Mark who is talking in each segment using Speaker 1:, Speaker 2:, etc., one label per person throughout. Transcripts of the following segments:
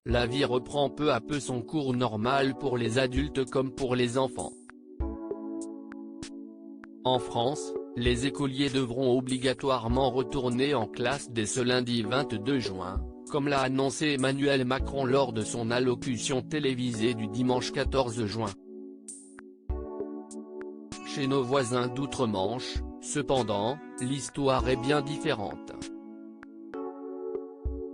Speaker 1: la vie reprend peu à peu son cours normal pour les adultes comme pour les enfants. En France, les écoliers devront obligatoirement retourner en classe dès ce lundi 22 juin, comme l'a annoncé Emmanuel Macron lors de son allocution télévisée du dimanche 14 juin. Chez nos voisins d'outre-Manche, cependant, l'histoire est bien différente.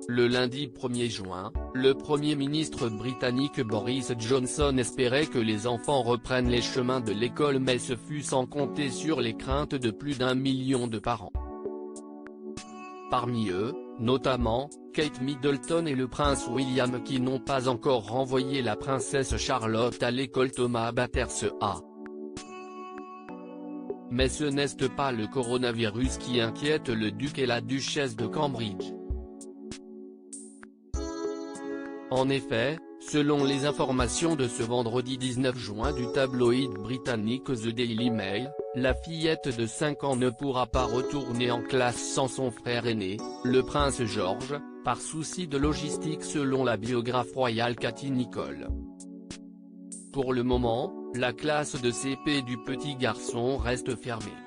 Speaker 1: Le lundi 1er juin, le Premier ministre britannique Boris Johnson espérait que les enfants reprennent les chemins de l'école, mais ce fut sans compter sur les craintes de plus d'1 million de parents. Parmi eux, notamment, Kate Middleton et le prince William qui n'ont pas encore renvoyé la princesse Charlotte à l'école Thomas Batterse-A. Mais ce n'est pas le coronavirus qui inquiète le duc et la duchesse de Cambridge. En effet, selon les informations de ce vendredi 19 juin du tabloïd britannique The Daily Mail, la fillette de 5 ans ne pourra pas retourner en classe sans son frère aîné, le prince George, par souci de logistique selon la biographe royale Cathy Nicholl. Pour le moment, la classe de CP du petit garçon reste fermée.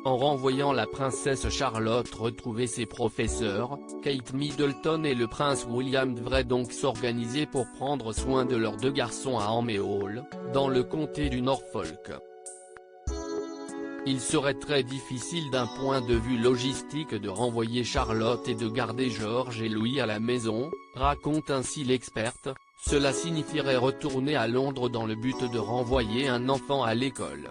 Speaker 1: En renvoyant la princesse Charlotte retrouver ses professeurs, Kate Middleton et le prince William devraient donc s'organiser pour prendre soin de leurs 2 garçons à Amé Hall, dans le comté du Norfolk. Il serait très difficile d'un point de vue logistique de renvoyer Charlotte et de garder George et Louis à la maison, raconte ainsi l'experte, cela signifierait retourner à Londres dans le but de renvoyer un enfant à l'école.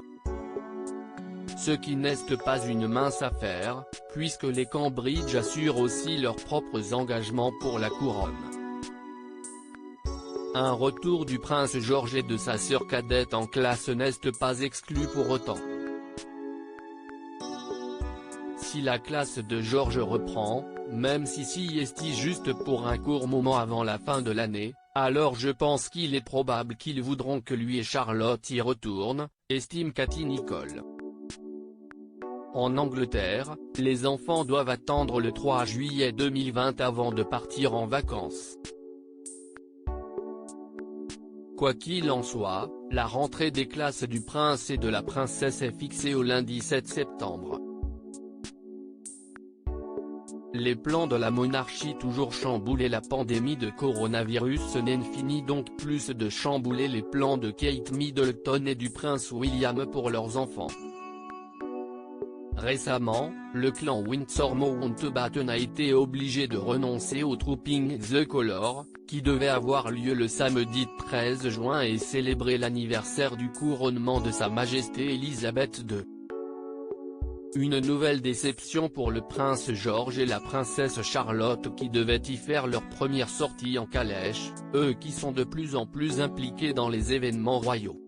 Speaker 1: Ce qui n'est pas une mince affaire, puisque les Cambridge assurent aussi leurs propres engagements pour la couronne. Un retour du prince George et de sa sœur cadette en classe n'est pas exclu pour autant. Si la classe de George reprend, même si est juste pour un court moment avant la fin de l'année, alors je pense qu'il est probable qu'ils voudront que lui et Charlotte y retournent, estime Cathy Nicholl. En Angleterre, les enfants doivent attendre le 3 juillet 2020 avant de partir en vacances. Quoi qu'il en soit, la rentrée des classes du prince et de la princesse est fixée au lundi 7 septembre. Les plans de la monarchie toujours chamboulés. La pandémie de coronavirus n'est fini donc plus de chambouler les plans de Kate Middleton et du prince William pour leurs enfants. Récemment, le clan Windsor Mountbatten a été obligé de renoncer au Trooping the Colour, qui devait avoir lieu le samedi 13 juin et célébrer l'anniversaire du couronnement de Sa Majesté Elisabeth II. Une nouvelle déception pour le prince George et la princesse Charlotte qui devaient y faire leur première sortie en calèche, eux qui sont de plus en plus impliqués dans les événements royaux.